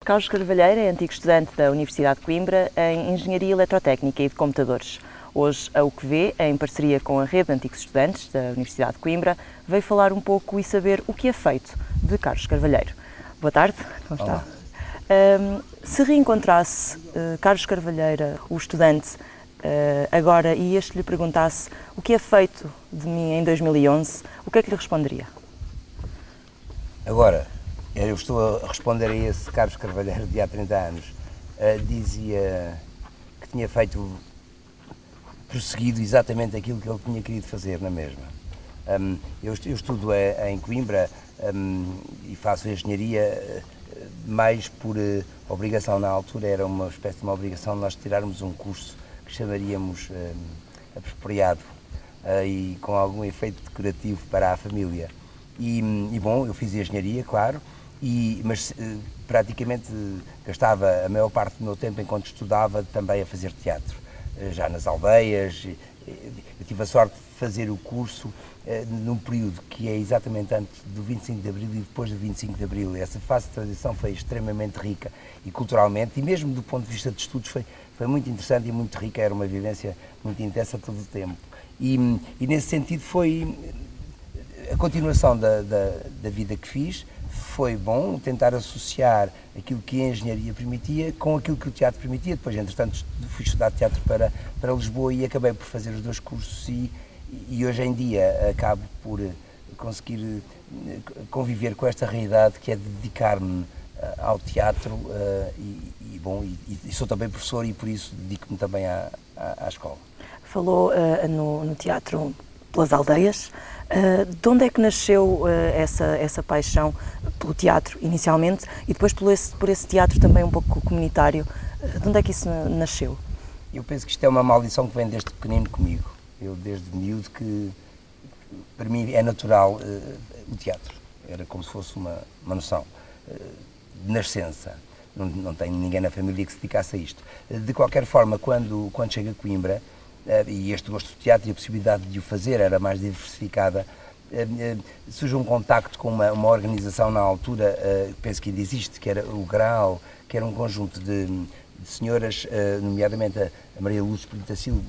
Carlos Carvalheiro é antigo estudante da Universidade de Coimbra em Engenharia Eletrotécnica e de Computadores. Hoje, a UQV, em parceria com a Rede de Antigos Estudantes da Universidade de Coimbra, veio falar um pouco e saber o que é feito de Carlos Carvalheiro. Boa tarde, como está? Se reencontrasse Carlos Carvalheiro, o estudante, agora, e este lhe perguntasse o que é feito de mim em 2011, o que é que lhe responderia? Agora, eu estou a responder a esse Carlos Carvalheiro de há 30 anos. Dizia que tinha prosseguido exatamente aquilo que ele tinha querido fazer na mesma. Eu estudo em Coimbra e faço engenharia mais por obrigação. Na altura era uma espécie de uma obrigação nós tirarmos um curso que chamaríamos apropriado e com algum efeito decorativo para a família. E bom, eu fiz engenharia, claro, mas praticamente gastava a maior parte do meu tempo enquanto estudava também a fazer teatro, já nas aldeias. Eu tive a sorte de fazer o curso num período que é exatamente antes do 25 de Abril e depois do 25 de Abril. Essa fase de transição foi extremamente rica e culturalmente, e mesmo do ponto de vista de estudos, foi muito interessante e muito rica. Era uma vivência muito intensa todo o tempo. E nesse sentido foi a continuação da vida que fiz. Foi bom tentar associar aquilo que a engenharia permitia com aquilo que o teatro permitia. Depois, entretanto, fui estudar teatro para Lisboa e acabei por fazer os dois cursos e hoje em dia acabo por conseguir conviver com esta realidade que é dedicar-me ao teatro e sou também professor e por isso dedico-me também à escola. Falou no teatro pelas aldeias. De onde é que nasceu essa paixão pelo teatro, inicialmente, e depois por esse teatro também um pouco comunitário? De onde é que isso nasceu? Eu penso que isto é uma maldição que vem desde pequenino comigo. Eu, desde miúdo, que para mim é natural o teatro. Era como se fosse uma noção de nascença. Não tenho ninguém na família que se dedicasse a isto. De qualquer forma, quando chego a Coimbra, e este gosto do teatro e a possibilidade de o fazer era mais diversificada, surge um contacto com uma organização na altura, penso que ainda existe, que era o Graal, que era um conjunto de senhoras, nomeadamente a Maria Luz Pinta Silva,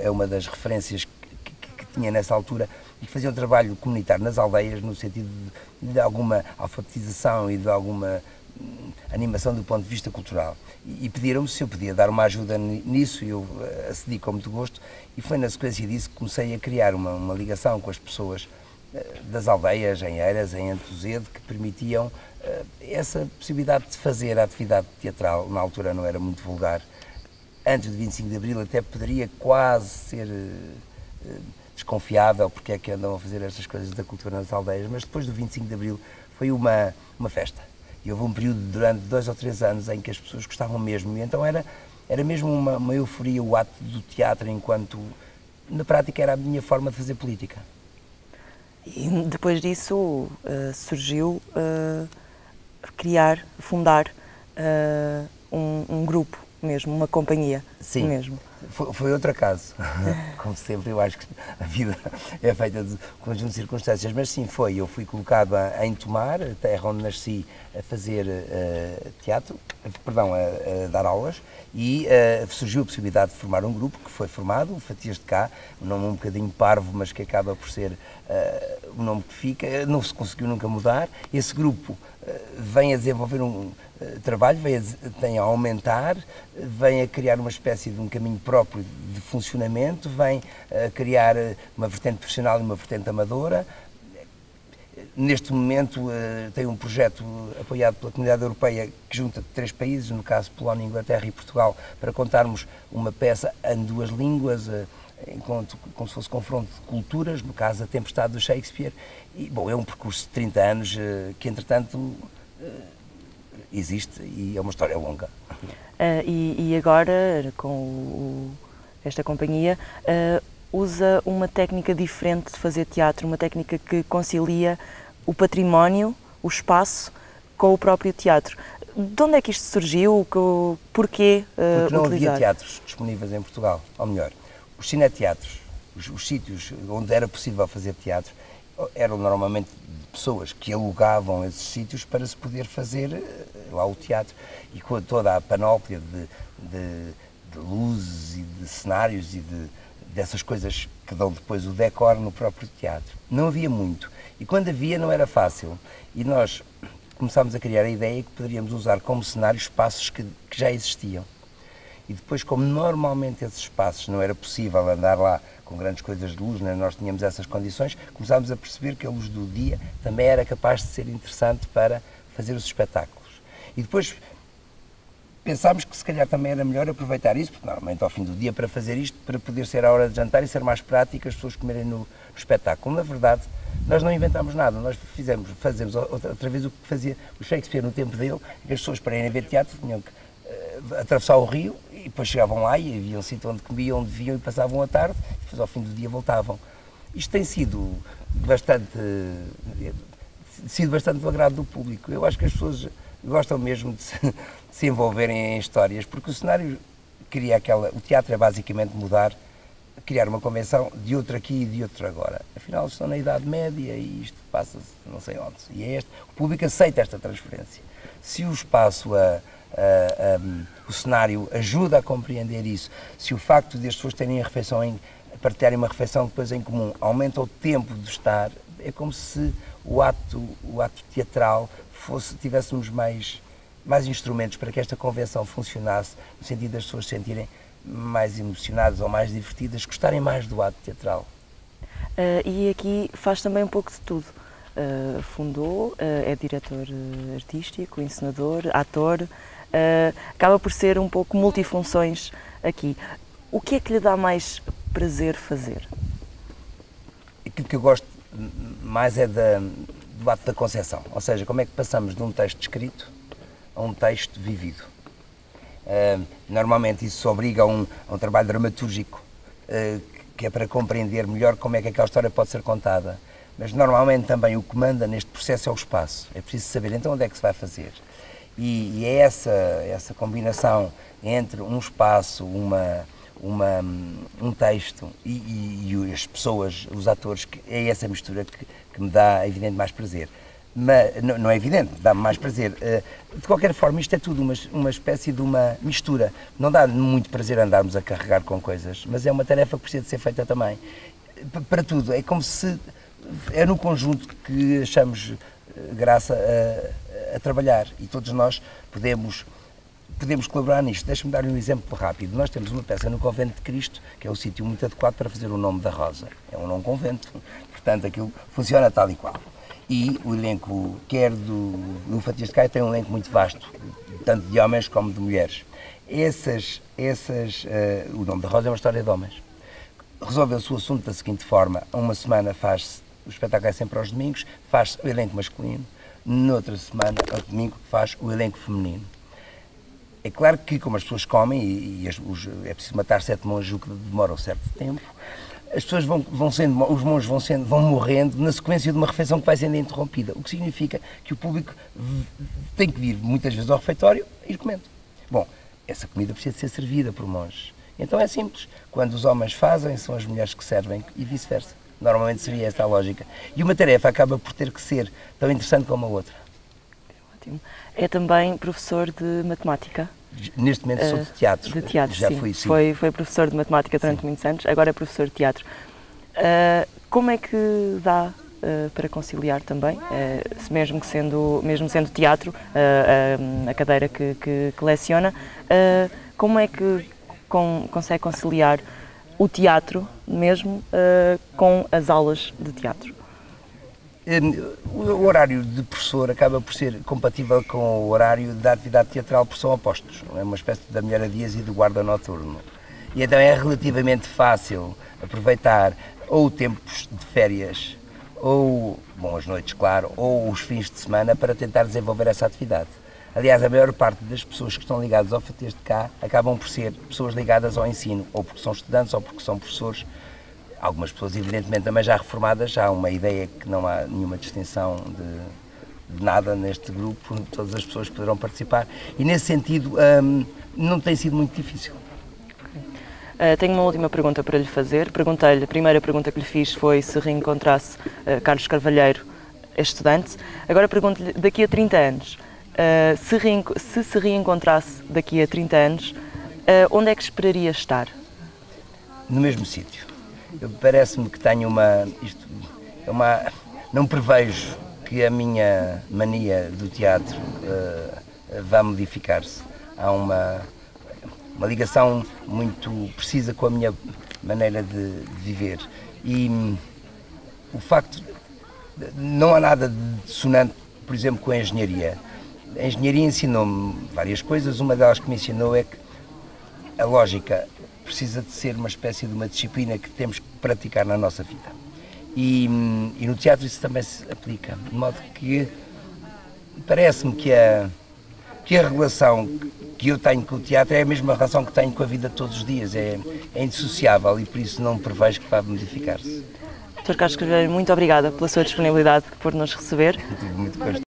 é uma das referências que tinha nessa altura, e que fazia um trabalho comunitário nas aldeias, no sentido de alguma alfabetização e de alguma animação do ponto de vista cultural. E pediram-me se eu podia dar uma ajuda nisso, e eu acedi com muito gosto, e foi na sequência disso que comecei a criar uma ligação com as pessoas das aldeias, em Eiras, em Antuzede, que permitiam essa possibilidade de fazer a atividade teatral. Na altura não era muito vulgar. Antes de 25 de Abril até poderia quase ser desconfiável porque é que andam a fazer estas coisas da cultura nas aldeias, mas depois do 25 de Abril foi uma festa. E houve um período durante 2 ou 3 anos em que as pessoas gostavam mesmo, e então era mesmo uma euforia o ato do teatro, enquanto na prática era a minha forma de fazer política. E depois disso surgiu fundar um grupo mesmo, uma companhia. Sim, mesmo. Foi outro caso. Como sempre, eu acho que a vida é feita de conjunto de circunstâncias, mas sim, eu fui colocado em Tomar, a terra onde nasci, a fazer a dar aulas, e surgiu a possibilidade de formar um grupo, que foi formado, o Fatias de Cá, um nome um bocadinho parvo, mas que acaba por ser o nome que fica, não se conseguiu nunca mudar. Esse grupo vem a desenvolver um trabalho, vem a aumentar, vem a criar uma espécie de um caminho próprio de funcionamento, vem a criar uma vertente profissional e uma vertente amadora. Neste momento tem um projeto apoiado pela Comunidade Europeia que junta 3 países, no caso Polónia, Inglaterra e Portugal, para contarmos uma peça em 2 línguas, como se fosse confronto de culturas, no caso A Tempestade do Shakespeare. E, bom, é um percurso de 30 anos que, entretanto, existe e é uma história longa. E agora, com esta companhia, usa uma técnica diferente de fazer teatro, uma técnica que concilia o património, o espaço, com o próprio teatro. De onde é que isto surgiu? Porquê Porque não utilizar? havia teatros disponíveis em Portugal, ou melhor, os cineteatros, os sítios onde era possível fazer teatro, eram normalmente pessoas que alugavam esses sítios para se poder fazer lá o teatro, e com toda a panóplia de luzes e de cenários e dessas coisas que dão depois o decor no próprio teatro. Não havia muito, e quando havia não era fácil, e nós começámos a criar a ideia que poderíamos usar como cenário espaços que já existiam. E depois, como normalmente esses espaços não era possível andar lá com grandes coisas de luz, né? Nós tínhamos essas condições, começámos a perceber que a luz do dia também era capaz de ser interessante para fazer os espetáculos. E depois pensámos que se calhar também era melhor aproveitar isso, porque normalmente ao fim do dia para fazer isto, para poder ser a hora de jantar e ser mais prático as pessoas comerem no espetáculo. Na verdade, nós não inventámos nada, nós fazemos outra vez o que fazia o Shakespeare no tempo dele, que as pessoas para irem ver teatro tinham que atravessar o rio e depois chegavam lá e havia um sítio onde comiam, onde viviam e passavam a tarde e depois ao fim do dia voltavam. Isto tem sido bastante do agrado do público. Eu acho que as pessoas gostam mesmo de se envolverem em histórias, porque o cenário cria o teatro é basicamente criar uma convenção de outro aqui e de outro agora. Afinal, estão na Idade Média e isto passa-se não sei onde. E o público aceita esta transferência. Se o espaço, o cenário ajuda a compreender isso, se o facto de as pessoas terem a refeição partilharem uma refeição depois em comum aumenta o tempo de estar, é como se o ato teatral tivéssemos mais instrumentos para que esta convenção funcionasse, no sentido das pessoas se sentirem mais emocionadas ou mais divertidas, gostarem mais do ato teatral. E aqui faz também um pouco de tudo. Fundou, é diretor artístico, encenador, ator, acaba por ser um pouco multifunções aqui. O que é que lhe dá mais prazer fazer? Aquilo que eu gosto mais é do ato da concepção, ou seja, como é que passamos de um texto escrito a um texto vivido. Normalmente isso obriga a um trabalho dramatúrgico, que é para compreender melhor como é que aquela história pode ser contada. Mas normalmente também o que manda neste processo é o espaço. É preciso saber então onde é que se vai fazer. E é essa combinação entre um espaço, um texto e as pessoas, os atores, é essa mistura que me dá, evidente, mais prazer. Mas, não é evidente, dá-me mais prazer. De qualquer forma, isto é tudo uma espécie de uma mistura. Não dá muito prazer andarmos a carregar com coisas, mas é uma tarefa que precisa de ser feita também. Para tudo, é como se é no conjunto que achamos graça a trabalhar e todos nós podemos colaborar nisto. Deixa-me dar-lhe um exemplo rápido. Nós temos uma peça no Convento de Cristo, que é o sítio muito adequado para fazer o nome da Rosa. É um não-convento, portanto aquilo funciona tal e qual. E o elenco, quer do Fatias de Caia, tem um elenco muito vasto, tanto de homens como de mulheres. O nome da Rosa é uma história de homens. Resolveu-se o assunto da seguinte forma: uma semana faz-se, o espetáculo é sempre aos domingos, faz-se o elenco masculino, noutra semana, ao domingo, faz o elenco feminino. É claro que, como as pessoas comem, é preciso matar 7 monges, o que demora um certo tempo, as pessoas os monges vão morrendo na sequência de uma refeição que vai sendo interrompida, o que significa que o público tem que vir muitas vezes ao refeitório e ir comendo. Bom, essa comida precisa de ser servida por monges. Então é simples, quando os homens fazem, são as mulheres que servem e vice-versa. Normalmente seria esta a lógica. E uma tarefa acaba por ter que ser tão interessante como a outra. Ótimo. É também professor de matemática? Neste momento sou de teatro. De teatro, já sim. Fui, sim. Foi professor de matemática durante muitos anos, agora é professor de teatro. Como é que dá para conciliar também, mesmo sendo teatro, a cadeira que leciona, como é que consegue conciliar o teatro mesmo com as aulas de teatro? O horário de professor acaba por ser compatível com o horário da atividade teatral, porque são opostos. É uma espécie da mulher a dias e do guarda noturno. E então é relativamente fácil aproveitar ou o tempo de férias, ou, as noites, claro, ou os fins de semana para tentar desenvolver essa atividade. Aliás, a maior parte das pessoas que estão ligadas ao Fatias de Cá acabam por ser pessoas ligadas ao ensino, ou porque são estudantes, ou porque são professores. Algumas pessoas, evidentemente, também já reformadas, já há uma ideia que não há nenhuma distinção de nada neste grupo, todas as pessoas poderão participar, e nesse sentido não tem sido muito difícil. Tenho uma última pergunta para lhe fazer. Perguntei-lhe, a primeira pergunta que lhe fiz foi se reencontrasse Carlos Carvalheiro, estudante. Agora pergunto-lhe, daqui a 30 anos, se reencontrasse daqui a 30 anos, onde é que esperaria estar? No mesmo sítio. Parece-me que tenho não prevejo que a minha mania do teatro vá modificar-se. Há uma ligação muito precisa com a minha maneira de viver. E o facto, não há nada de dissonante, por exemplo, com a engenharia. A engenharia ensinou-me várias coisas. Uma delas que me ensinou é que a lógica precisa de ser uma espécie de uma disciplina que temos que praticar na nossa vida. E no teatro isso também se aplica, de modo que parece-me que a relação que eu tenho com o teatro é a mesma relação que tenho com a vida de todos os dias, é indissociável, e por isso não prevejo que vá modificar-se. Dr. Carlos Carvalheiro, muito obrigada pela sua disponibilidade por nos receber. Tive muito gosto.